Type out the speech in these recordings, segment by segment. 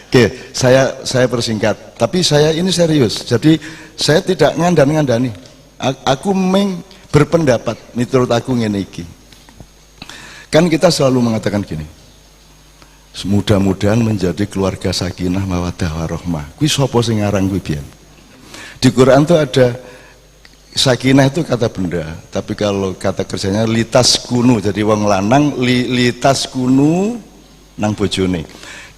Oke, saya persingkat. Tapi saya ini serius. Jadi saya tidak ngandani. Aku berpendapat menurut aku ngene iki. Kan kita selalu mengatakan gini. Mudah-mudahan menjadi keluarga sakinah mawaddah warahmah. Kuwi sapa sing aran kuwi biyen? Di Quran tuh ada sakinah itu kata benda, tapi kalau kata kerjanya litas kunu, jadi wong lanang litas kunu nang bojone.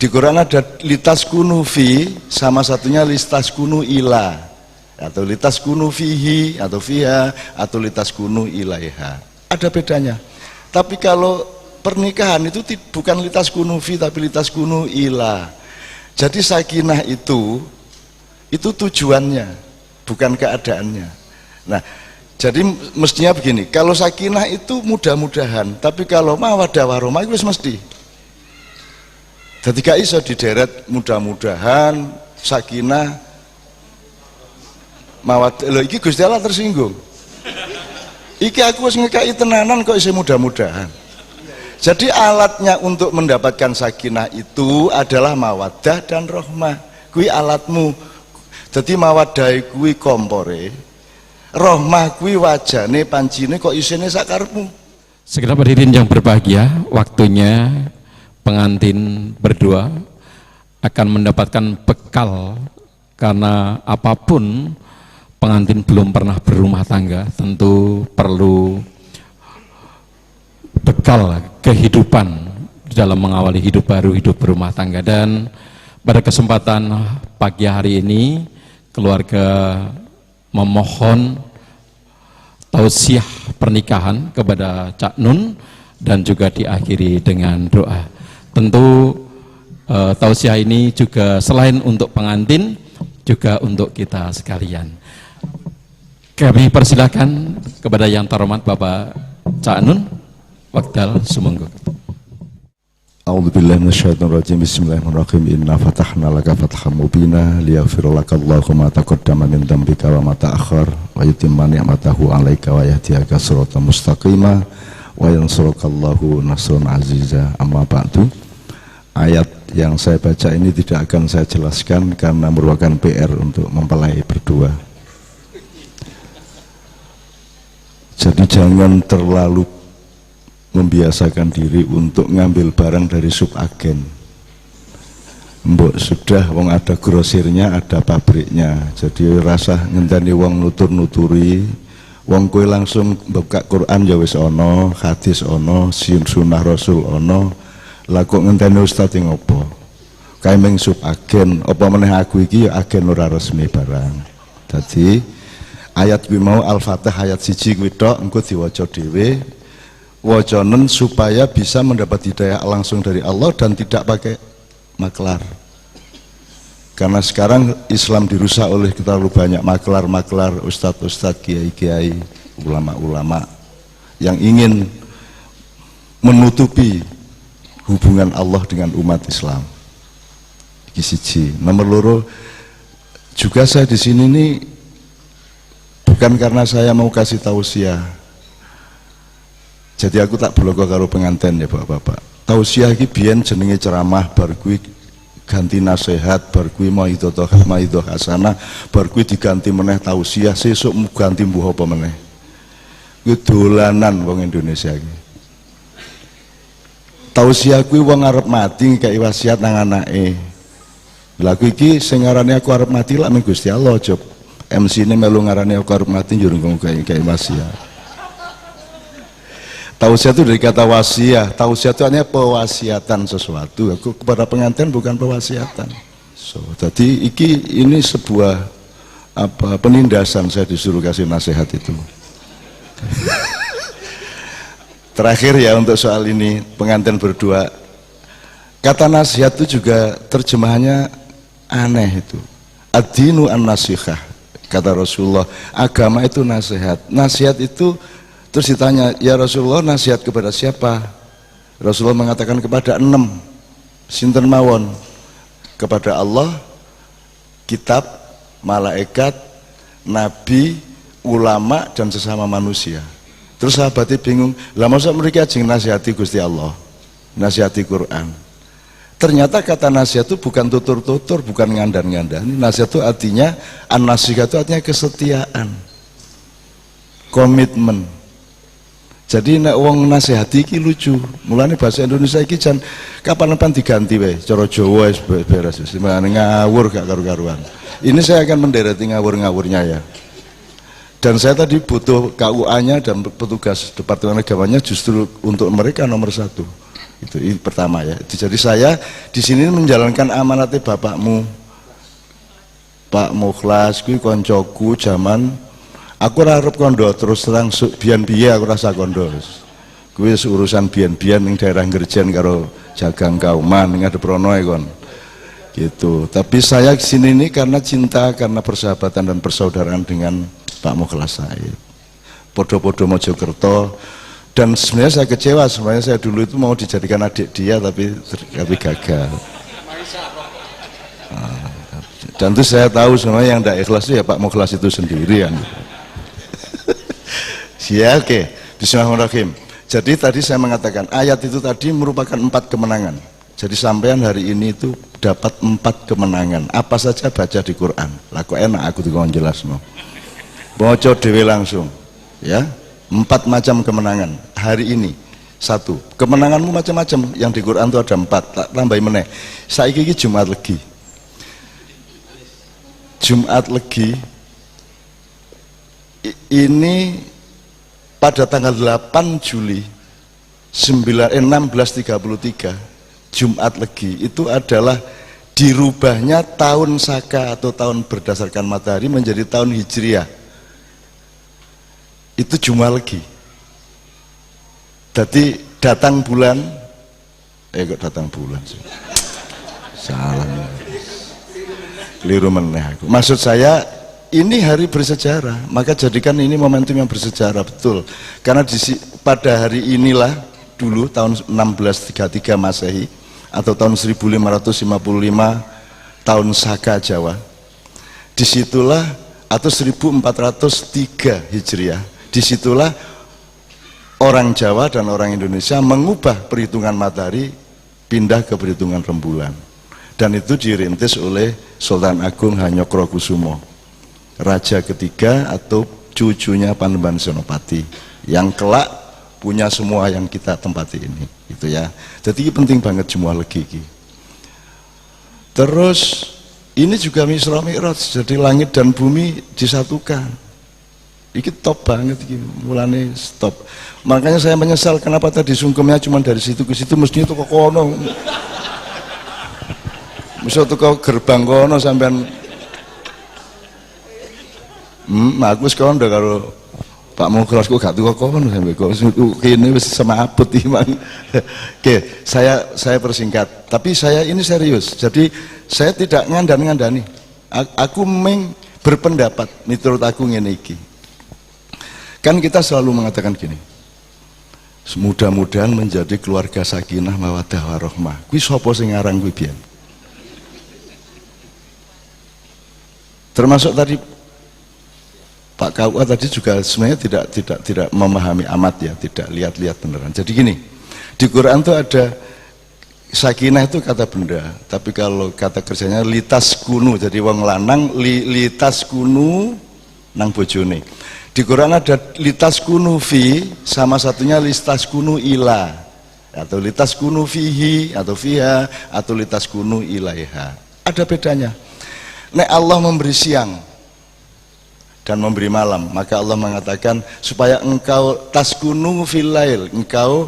Di Quran ada litas kunu fi, sama satunya litas kunu ila, atau litas kunu fihi atau fiha atau litas kunu ilaiha. Ada bedanya. Tapi kalau pernikahan itu bukan litas kunu fi tapi litas kunu ila. Jadi sakinah itu tujuannya, bukan keadaannya. Nah, jadi mestinya begini, kalau sakinah itu mudah-mudahan, tapi kalau mawaddah warahmah itu mesti. Jadi gak iso dideret mudah-mudahan, sakinah, mawaddah. Loh, iki Gusti Allah tersinggung. Iki aku wis ngekai tenanan kok isih mudah-mudahan. Jadi alatnya untuk mendapatkan sakinah itu adalah mawaddah dan rahmah. Kui alatmu. Jadi mawaddah kui kompore, rahmah kui wajane pancine kok isine sakarepmu. Segenap hadirin yang berbahagia, waktunya pengantin berdua akan mendapatkan bekal, karena apapun pengantin belum pernah berumah tangga tentu perlu bekal kehidupan dalam mengawali hidup baru, hidup berumah tangga. Dan pada kesempatan pagi hari ini keluarga memohon tausiah pernikahan kepada Cak Nun dan juga diakhiri dengan doa. Tentu tausiah ini juga selain untuk pengantin juga untuk kita sekalian. Kami persilakan kepada yang terhormat Bapak Cak Nun, waqtal sumangga. A'udzubillahi minasyaitonir rajim. Bismillahirrahmanirrahim. Inna fatahna laka fatham mubina liyaghfira laka Allahu ma taqaddama min dzambika wa ma ta'akhkhar wa yutimma ni'matahu 'alaika wa yahdiyaka siratan mustaqima wa yansuruka Allahu nasran 'aziza. Amma ba'du. Ayat yang saya baca ini tidak akan saya jelaskan karena merupakan PR untuk mempelai berdua. Jadi jangan terlalu membiasakan diri untuk ngambil barang dari subagen. Mbok sudah wong ada grosirnya, ada pabriknya. Jadi rasa ngenteni wong nutur-nuturi, wong kowe langsung buka Quran ya wis ana, hadis ana, sunnah Rasul ana. Lah kok ngenteni ustaz ngopo? Kae mung subagen, apa meneh aku iki ya agen ora resmi barang. Dadi ayat kuwi mau Al-Fatihah ayat 1 kuwi tok engko diwaca dhewe. Wajanen supaya bisa mendapat hidayah langsung dari Allah dan tidak pakai maklar. Karena sekarang Islam dirusak oleh terlalu banyak maklar-maklar, ustadz-ustadz, kiai-kiai, ulama-ulama yang ingin menutupi hubungan Allah dengan umat Islam. Iki siji. Nomor loro, juga saya di sini nih bukan karena saya mau kasih tausiah. Jadi aku tak blogo karo pengantin ya bapak-bapak. Tausiah iki biyen jenenge ceramah, bar kuwi ganti nasihat, bar kuwi maidhah hasanah, bar kuwi diganti meneh tausiah, sesuk ganti mbuh apa meneh. Kuwi dolanan wong Indonesia iki. Tausiah kuwi wong arep mati ngekeki wasiat nang anake. Lah kuwi iki sing ngarani aku arep mati lak mung Gusti Allah, Job. MC-ne melu ngarani aku arep mati njur ngekeki wasiat. Tausiah itu dari kata wasiah. Tausiah itu hanya pewasiatan sesuatu. Aku kepada pengantin bukan pewasiatan. Jadi ini sebuah penindasan, saya disuruh kasih nasihat itu. Terakhir ya untuk soal ini pengantin berdua. Kata nasihat itu juga terjemahannya aneh itu. Ad-dinu an-nasihah, kata Rasulullah. Agama itu nasihat. Nasihat itu. Terus ditanya, ya Rasulullah nasihat kepada siapa? Rasulullah mengatakan kepada 6. Sinten mawon? Kepada Allah, kitab, malaikat, nabi, ulama, dan sesama manusia. Terus sahabatnya bingung, lah masa mereka ajeng nasihati Gusti Allah, nasihati Quran. Ternyata kata nasihat itu bukan tutur-tutur, bukan ngandan-ngandani. Nasihat itu artinya, an-nasihat itu artinya kesetiaan, komitmen. Jadi nek wong nasihati iki lucu. Mulane bahasa Indonesia iki jan kapan-kapan diganti wae. Cara Jawa wis beres wis ngawur gak karu-karuan. Ini saya akan mendereti ngawur-ngawurnya ya. Dan saya tadi butuh KUA-nya dan petugas Departemen Agamanya justru untuk mereka nomor 1. Itu pertama ya. Jadi saya di sini menjalankan amanatnya bapakmu, Pak Mukhlas, kuwi koncoku zaman. Aku ora arep kondo terus terang biyen-biyen aku rasa kondo. Kuwi urusan biyen-biyen ning daerah Ngerjen karo Jagang Kauman ning Adeprono kon. Gitu. Tapi saya kesini ini karena cinta, karena persahabatan dan persaudaraan dengan Pak Mukhlas Said. Podo-podo Mojokerto, dan sebenarnya saya kecewa, sebenarnya saya dulu itu mau dijadikan adik dia tapi gagal. Dan itu saya tahu sebenarnya yang tidak ikhlas itu ya Pak Mukhlas itu sendiri kan. Ya oke, bismillahirrahmanirrahim. Jadi tadi saya mengatakan ayat itu tadi merupakan 4 kemenangan. Jadi sampean hari ini itu dapat 4 kemenangan. Apa saja baca di Quran. Lah kok enak aku dikon jelasno. Baca dhewe langsung. Ya, 4 macam kemenangan hari ini. 1, kemenanganmu macam-macam, yang di Quran itu ada 4. Tak tambahi meneh. Saiki iki Jumat Legi. Jumat Legi ini pada tanggal 8 Juli 1633 Jumat Legi itu adalah dirubahnya tahun Saka atau tahun berdasarkan matahari menjadi tahun Hijriah. Itu Jumat Legi. Jadi datang bulan kok datang bulan sih. Salah. Keliru meneh aku. Maksud saya ini hari bersejarah, maka jadikan ini momentum yang bersejarah betul. Karena pada hari inilah dulu tahun 1633 Masehi atau tahun 1555 tahun Saka Jawa. Disitulah atau 1403 Hijriah. Disitulah orang Jawa dan orang Indonesia mengubah perhitungan matahari pindah ke perhitungan rembulan. Dan itu dirintis oleh Sultan Agung Hanyokrokusumo, raja ketiga atau cucunya Panembahan Senopati yang kelak punya semua yang kita tempati ini, gitu ya. Jadi ini penting banget Jumat Legi ini. Terus ini juga Isra Mi'raj, jadi langit dan bumi disatukan. Ini top banget ini, mulane stop. Makanya saya menyesal kenapa tadi sungkemnya cuma dari situ ke situ, mestinya itu ke kono. Mesti tuh kau gerbang kono sampean. Aku sekarang udah kalau Pak Mukhlas kok gak tuh kono sampai kok kini wis sama apet imang. Oke, saya persingkat. Tapi saya ini serius. Jadi saya tidak ngandani. Aku berpendapat menurut aku ngene iki. Kan kita selalu mengatakan gini. Mudah-mudahan menjadi keluarga sakinah mawaddah warahmah. Kuwi sapa sing aran kuwi biyen? Termasuk tadi Pak KUA tadi juga sebenarnya tidak memahami amat ya, tidak lihat-lihat beneran. Jadi gini, di Quran itu ada sakinah itu kata benda, tapi kalau kata kerjanya litas kunu, jadi wong lanang litas kunu nang bojone. Di Quran ada litas kunu fi, sama satunya litas kunu ila, atau litas kunu fihi atau fiha atau litas kunu ilaiha. Ada bedanya. Nek Allah memberi siang dan memberi malam, maka Allah mengatakan supaya engkau taskunu fil lail, engkau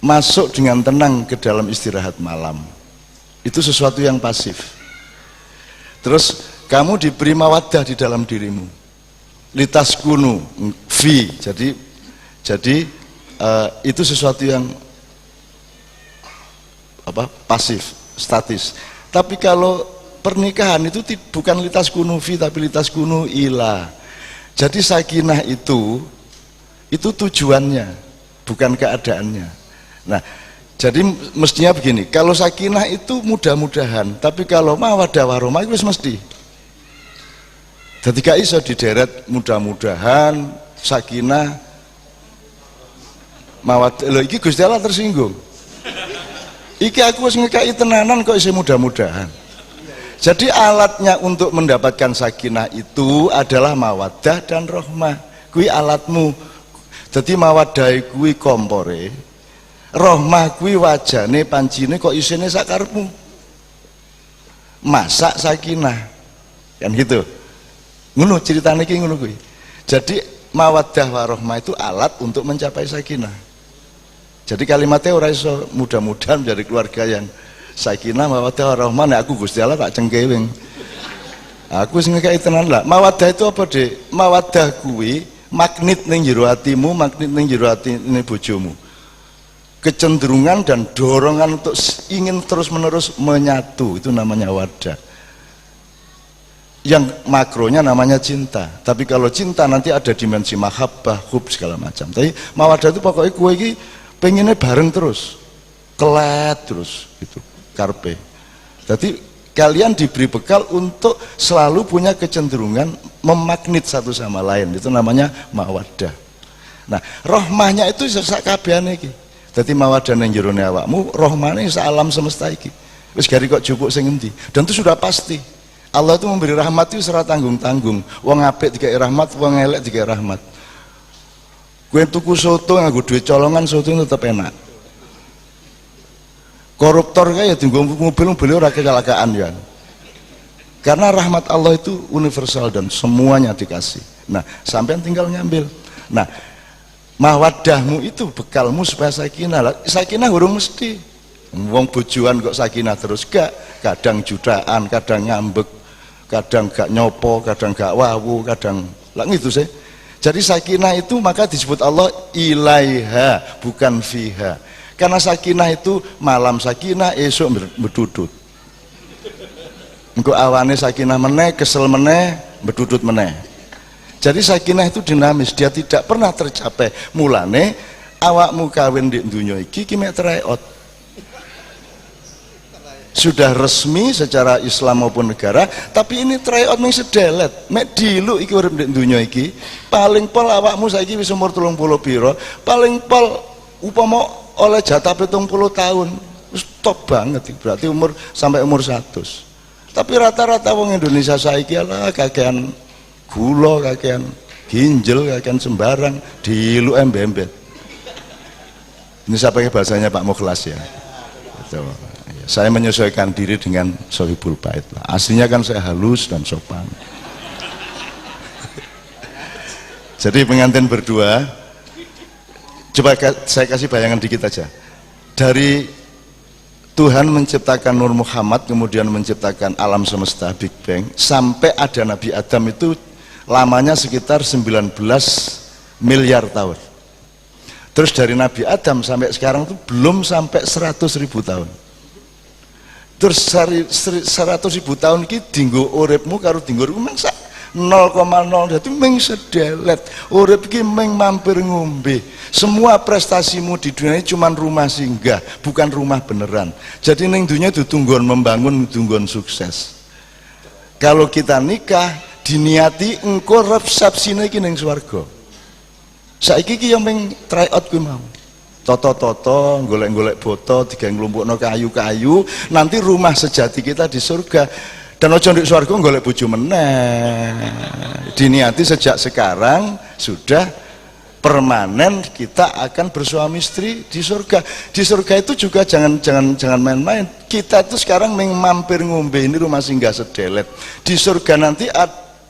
masuk dengan tenang ke dalam istirahat malam. Itu sesuatu yang pasif. Terus kamu diberi mawaddah di dalam dirimu, litaskunu fi, jadi itu sesuatu yang pasif, statis. Tapi kalau pernikahan itu bukan litas kunu fi tapi litas kunu ila. Jadi sakinah itu tujuannya, bukan keadaannya. Nah, jadi mestinya begini, kalau sakinah itu mudah-mudahan, tapi kalau mawaddah warahmah itu mesti. Jadi gak iso dideret mudah-mudahan, sakinah, mawaddah. Loh iki Gusti Allah tersinggung. Iki aku wis ngekeki tenanan kok isih mudah-mudahan. Jadi alatnya untuk mendapatkan sakinah itu adalah mawaddah dan rahmah. Kuwi alatmu. Jadi mawaddah kuwi kompore, rahmah kuwi wajane pancine kok isine sak karepmu. Masak sakinah. Kan gitu. Ngono ceritane iki ngono kuwi. Jadi mawaddah warahmah itu alat untuk mencapai sakinah. Jadi kalimatnya ora iso mudah-mudahan menjadi keluarga yang sakinah mawaddah warahmah. Nek aku Gusti Allah tak cengkewing. Aku sing ngekeki tenan lah. Mawaddah itu apa, Dik? Mawaddah kuwi magnet ning jero atimu, magnet ning jero atine bojomu. Kecenderungan dan dorongan untuk ingin terus-menerus menyatu, itu namanya wadah. Yang makronya namanya cinta. Tapi kalau cinta nanti ada dimensi mahabbah, hub segala macam. Tapi mawadah itu pokoknya kue ini pengennya bareng terus, kelet terus gitu, karpe. Jadi kalian diberi bekal untuk selalu punya kecenderungan memagnet satu sama lain. Itu namanya mawadah. Nah, rohmahnya itu sak kabehane iki. Dadi mawadah ning jero awakmu, rohmane sak alam semesta iki. Wis gari kok jupuk sing endi. Dan itu sudah pasti. Allah itu memberi rahmat itu secara tanggung-tanggung. Wong apik dikai rahmat, wong elek dikai rahmat. Kowe tuku soto nganggo duit colongan, soto tetep enak. Koruptor kae ya dienggo mobil ora kecelakaan ya. Karena rahmat Allah itu universal dan semuanya dikasih. Nah, sampean tinggal ngambil. Nah, mawadahmu itu bekalmu supaya sakinah. Sakinah urung mesti. Wong bojoan kok sakinah terus gak. Kadang judaan, kadang ngambek, kadang gak nyopo, kadang gak wawu, kadang lah gitu sih. Jadi sakinah itu maka disebut Allah ilaiha, bukan fiha. Karena sakinah itu malam sakinah, esok berdudut. Engko awane sakinah meneh, kesel meneh, berdudut meneh. Jadi sakinah itu dinamis, dia tidak pernah tercapai. Mulane awakmu kawin di dunia iki ki mek tryout. Sudah resmi secara Islam maupun negara, tapi ini tryout ming sedelet. Mek diluk iki urip ndek donya iki, paling pol awakmu saiki wis umur 30 pira, paling pol upama oleh jatah 70 tahun. Wis top banget, berarti umur sampai umur 100. Tapi rata-rata wong Indonesia saiki ala kakean gula, kakean ginjel, kakean sembarang, diluk embembet. Ini saya pakai bahasanya Pak Mukhlas ya. Betul. Saya menyesuaikan diri dengan Sohibul Bait. Aslinya kan saya halus dan sopan. Jadi pengantin berdua, coba saya kasih bayangan dikit aja. Dari Tuhan menciptakan Nur Muhammad, kemudian menciptakan alam semesta Big Bang, sampai ada Nabi Adam itu lamanya sekitar 19 miliar tahun. Terus dari Nabi Adam sampai sekarang itu belum sampai 100.000 tahun. Terus 100.000 tahun ini dinggo uripmu karo dinggo uripmu meng 0,0 dadi meng sedelet. Urip iki meng mampir ngombe. Semua prestasimu di dunia ini cuma rumah singgah, bukan rumah beneran. Jadi ning dunia itu tunggon membangun, tunggon sukses. Kalau kita nikah diniati engko resepsine iki ning swarga. Saiki iki yo meng tryout kuwi mau. Toto-toto, golek-golek boto, tiga ngelumpukno kayu-kayu, nanti rumah sejati kita di surga. Dan ojo ndek surga golek bojo meneh. Diniati sejak sekarang sudah permanen kita akan bersuami istri di surga. Di surga itu juga jangan main-main. Kita itu sekarang mampir ngombe, ini rumah singgah sedelet. Di surga nanti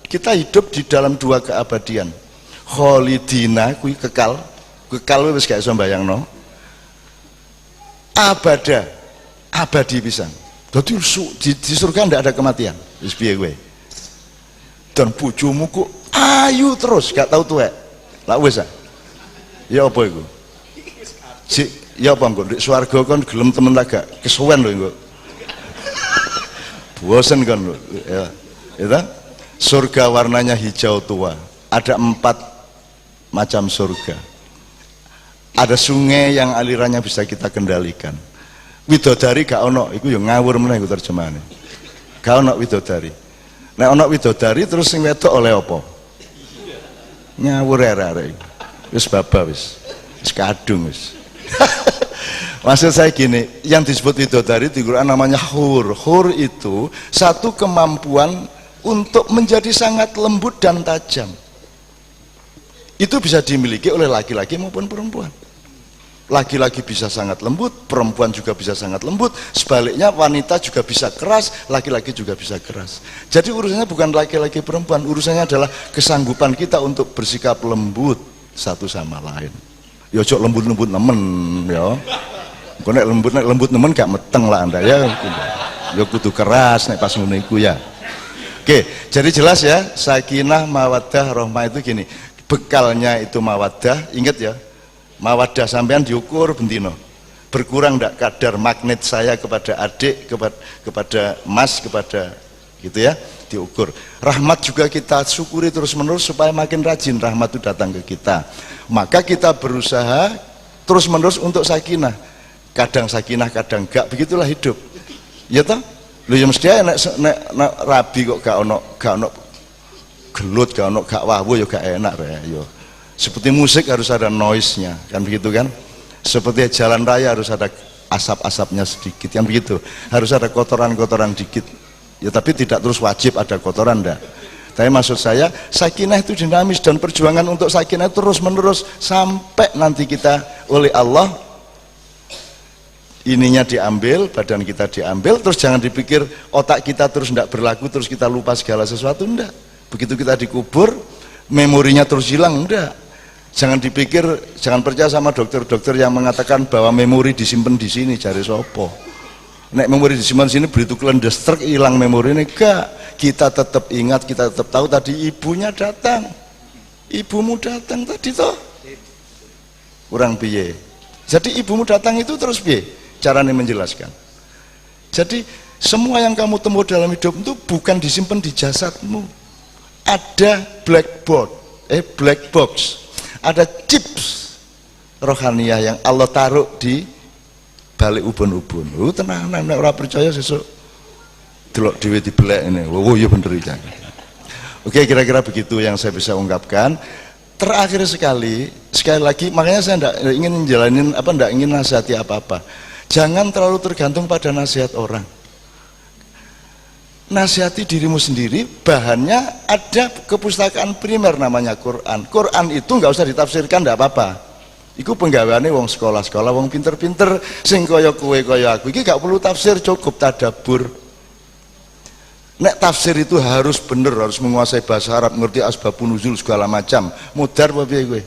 kita hidup di dalam dua keabadian. Kholidina kuwi kekal wis gak iso mbayangno. Abadi pisan. Dadi di surga ndak ada kematian. Wis piye kowe? Dan bojomu kok ayu terus, gak tau tuwek. Lah wis ah. Ya apa iku? Ya apa engko ndek swarga kon gelem temen lagak kesuwen lho engko. Bosen kan lho. Ya. Itu surga warnanya hijau tua. Ada 4 macam surga. Ada sungai yang alirannya bisa kita kendalikan. Widodari gak ono, itu yang ngawur meneh iku terjemahane. Gak ono widodari. Nek ono widodari terus sing wedok oleh apa? Ngawur arek-arek. Wis baba wis. Wis kadung wis. Maksud saya gini, yang disebut bidadari di Quran namanya hur. Hur itu satu kemampuan untuk menjadi sangat lembut dan tajam. Itu bisa dimiliki oleh laki-laki maupun perempuan. Laki-laki bisa sangat lembut, perempuan juga bisa sangat lembut, sebaliknya wanita juga bisa keras, laki-laki juga bisa keras. Jadi urusannya bukan laki-laki perempuan, urusannya adalah kesanggupan kita untuk bersikap lembut satu sama lain. Ya cok lembut-lembut nemen ya. Kok nek lembut nemen gak meteng lah Anda ya. Ya kudu keras nek pas ngono iku ya. Oke, jadi jelas ya, sakinah, mawaddah, rahmah itu gini. Bekalnya itu mawaddah, ingat ya. Mawaddah sampean diukur bendino. Berkurang ndak kadar magnet saya kepada adik, kepada mas, kepada gitu ya, diukur. Rahmat juga kita syukuri terus-menerus supaya makin rajin rahmat itu datang ke kita. Maka kita berusaha terus-menerus untuk sakinah. Kadang sakinah, kadang enggak, begitulah hidup. Ya toh? Lho ya mesti nek rabi kok gak ono gelut, gak ono gak wawu ya gak enak ya. Seperti musik harus ada noise-nya, kan begitu kan? Seperti jalan raya harus ada asap-asapnya sedikit, kan begitu? Harus ada kotoran-kotoran dikit. Ya tapi tidak terus wajib ada kotoran enggak. Tapi maksud saya, sakinah itu dinamis dan perjuangan untuk sakinah terus menerus sampai nanti kita oleh Allah ininya diambil, badan kita diambil, terus jangan dipikir otak kita terus enggak berlaku, terus kita lupa segala sesuatu, enggak. Begitu kita dikubur, memorinya terus hilang, enggak. Jangan dipikir, jangan percaya sama dokter-dokter yang mengatakan bahwa memori disimpan di sini, cari sopo. Nek memori disimpan di sini begitu kelendestrek hilang memori ini, enggak. Kita tetap ingat, kita tetap tahu tadi ibunya datang, ibumu datang tadi toh. Kurang piye. Jadi ibumu datang itu terus piye? Caranya menjelaskan. Jadi semua yang kamu temui dalam hidup itu bukan disimpan di jasadmu. Ada black box, ada chips rohaniah yang Allah taruh di balik ubun-ubun. Tenang, nek ora percaya sesuk delok dhewe dibelek ini. Oh iya bener iki. Oke, kira-kira begitu yang saya bisa ungkapkan. Terakhir sekali lagi, makanya saya enggak ingin menjalanin enggak ingin nasihati apa-apa. Jangan terlalu tergantung pada nasihat orang. Nasihati dirimu sendiri, bahannya ada kepustakaan primer namanya Quran. Quran itu nggak usah ditafsirkan, nggak apa-apa. Iku penggaweane wong sekolah-sekolah, wong pinter-pinter, sing kaya kowe kaya aku. Iki gak perlu tafsir, cukup tadabbur. Nek tafsir itu harus bener, harus menguasai bahasa Arab, ngerti asbabun nuzul segala macam. Mudar apa piye kowe?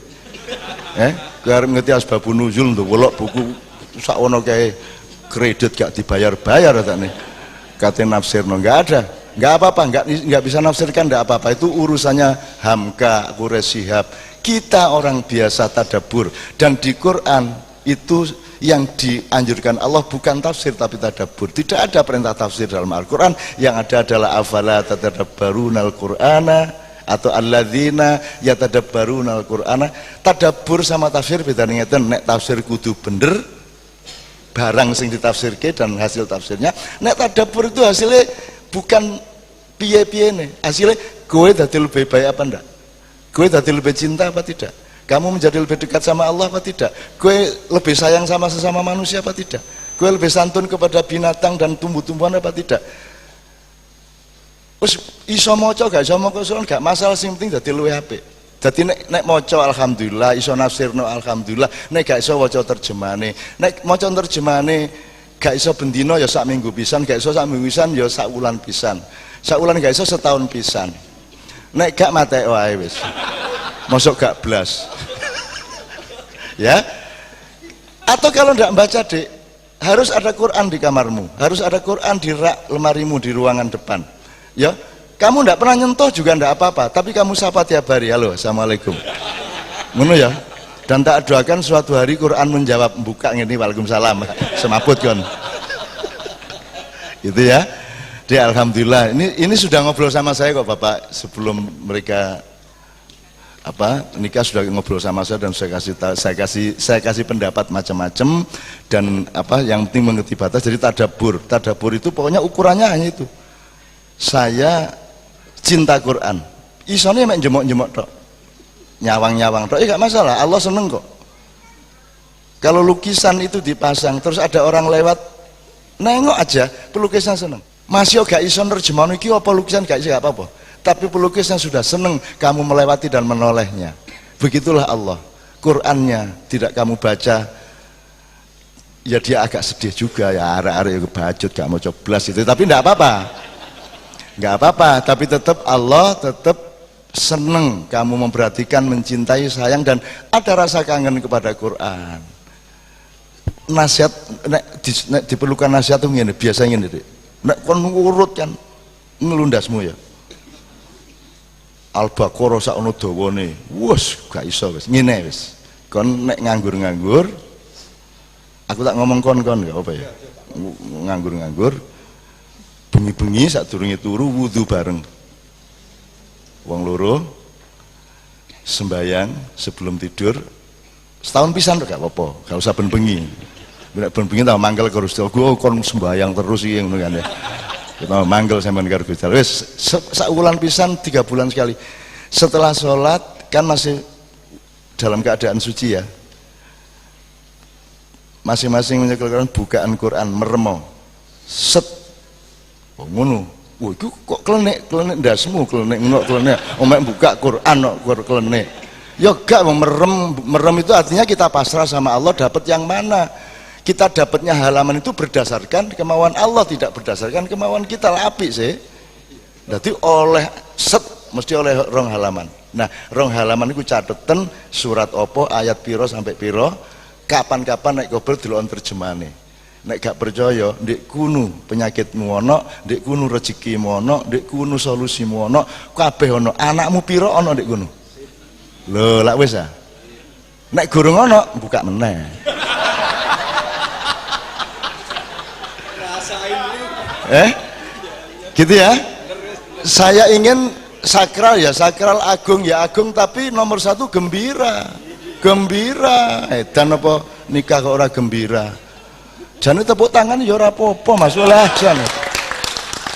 Kowe arep ngerti asbabun nuzul untuk welok buku sakono kae kredit gak dibayar-bayar katane. Katanya nafsirno nggak ada, nggak apa-apa, nggak bisa nafsirkan, nggak apa-apa, itu urusannya Hamka, Quraisy Shihab. Kita orang biasa tadabbur, dan di Quran itu yang dianjurkan Allah bukan tafsir tapi tadabbur. Tidak ada perintah tafsir dalam Al-Quran, yang ada adalah afala tatadabbarunal Qur'ana atau alladzina yatadabbarunal Qur'ana. Tadabbur sama tafsir beda ngeten. Nek tafsir kudu bener, barang sing ditafsirke dan hasil tafsirnya. Nek tadabbur itu hasilnya bukan piye-piye nih, hasilnya kowe dadi lebih baik apa enggak, kowe dadi lebih cinta apa tidak, kamu menjadi lebih dekat sama Allah apa tidak, kowe lebih sayang sama sesama manusia apa tidak, kowe lebih santun kepada binatang dan tumbuh-tumbuhan apa tidak. Terus iso maca gak iso maca gak masalah, sing penting dadi luwih apik. Jadi nek maca alhamdulillah, iso nafsirno alhamdulillah, nek gak iso waca terjemahane, nek maca terjemahane gak iso bendino ya sak minggu pisan, gak iso sak minggu pisan ya sak wulan pisan, sak wulan gak iso setahun pisan, nek gak mate wae wis, mosok gak blas. Ya, atau kalau ndak baca dek, harus ada Quran di kamarmu, harus ada Quran di rak lemarimu di ruangan depan, ya. Kamu tidak pernah nyentuh juga tidak apa-apa, tapi kamu sapa tiap hari, halo, assalamualaikum, ngono ya. Dan tak doakan suatu hari Quran menjawab, buka ini, waalaikumsalam, semaput kon. Gitu ya. Jadi alhamdulillah, ini sudah ngobrol sama saya kok Bapak, sebelum mereka nikah sudah ngobrol sama saya, dan saya kasih pendapat macam-macam, dan yang penting mengerti batas. Jadi tadabbur itu pokoknya ukurannya hanya itu. Saya cinta Quran, isone mek njemok-njemok tok, nyawang-nyawang tok, gak masalah, Allah seneng kok. Kalau lukisan itu dipasang terus ada orang lewat nengok aja, pelukisnya seneng. Masih gak iso nerjemahno iki apa lukisan gak iso gak apa-apa. Tapi pelukisnya sudah seneng kamu melewati dan menolehnya. Begitulah Allah. Qur'annya tidak kamu baca, ya dia agak sedih juga ya, arek-arek kebacut gak mau coblas itu, tapi enggak apa-apa. Enggak apa-apa, tapi tetap Allah tetap seneng kamu memperhatikan, mencintai, sayang dan ada rasa kangen kepada Quran. Nasihat nek diperlukan nasihat tuh ngene, biasanya ngene, Dik. Nek kon ngurut kan ngelundasmu ya. Al-Baqarah sak ono dawane. Wes gak iso wis. Ngene wis. Kon nek nganggur-nganggur, aku tak ngomong kon gak apa ya. Nganggur-nganggur, bengi-bengi sadurunge turu wudu bareng. Wong loro sembayang sebelum tidur setahun pisan gak apa-apa, gak usah ben-bengi. Nek ben-bengi tak mangkel karo Gusti Allah, kon sembayang terus iki ngono kan ya. Kita manggil sampean karo Gusti Allah. Wis sak wulan pisan 3 bulan sekali. Setelah sholat kan masih dalam keadaan suci ya. Masing-masing menyekolahkan bukaan Quran meremo. Set. Oh ngono. Wah, itu kok klenek ndasmu, klenek ngono klenek. Omek buka Quran kok klenek. Ya gak merem itu artinya kita pasrah sama Allah, dapat yang mana? Kita dapatnya halaman itu berdasarkan kemauan Allah, tidak berdasarkan kemauan kita. Apik sih. Berarti oleh set mesti oleh rong halaman. Nah, rong halaman itu cateten surat opo, ayat piro sampai piro, kapan-kapan naik kober delok terjemahane. Nek gak percaya, ndek kunu penyakitmu ono, ndek kunu rezekimu ono, ndek kunu solusimu ono, kabeh ono. Anakmu piro ono ndek kunu. Lho, lak wis ah. Nek gurung ono, buka meneh. Gitu ya. Saya ingin sakral ya sakral, agung ya agung, tapi nomor 1 gembira. Gembira. Dan apa nikah kok ora gembira. Jane tepuk tangan ya ora apa-apa, masalah jane.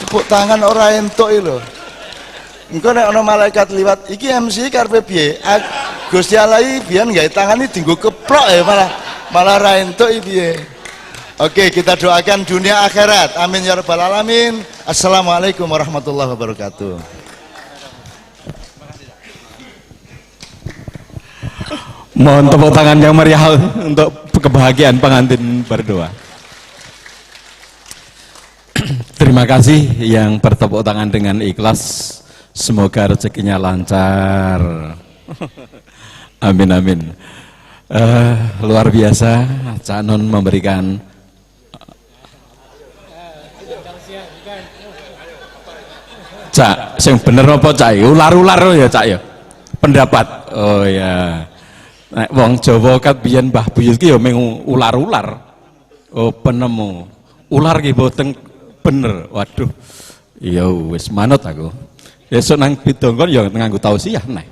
Tepuk tangan ora entuk lho. Engko nek ana malaikat liwat, iki MC karepe piye? Gusti Allah iki biyen gawe tangane dienggo keplok ya malah ra entuk piye. Oke, kita doakan dunia akhirat. Amin ya rabbal alamin. Assalamualaikum warahmatullahi wabarakatuh. Mohon tepuk tangan yang meriah untuk kebahagiaan pengantin berdoa. Terima kasih yang bertepuk tangan dengan ikhlas. Semoga rezekinya lancar. Amin amin. Luar biasa, Cak Nun memberikan Cak, sing bener apa Cak? Ular-ular ya Cak ya. Pendapat. Oh ya. Nek wong Jawa kat biyen Mbah Buyut ki ya mung ular-ular. Oh penemu. Ular ki boten bener. Waduh. Ya wis manut aku. Esuk nang Bidongkon ya nganggo tausiah neh.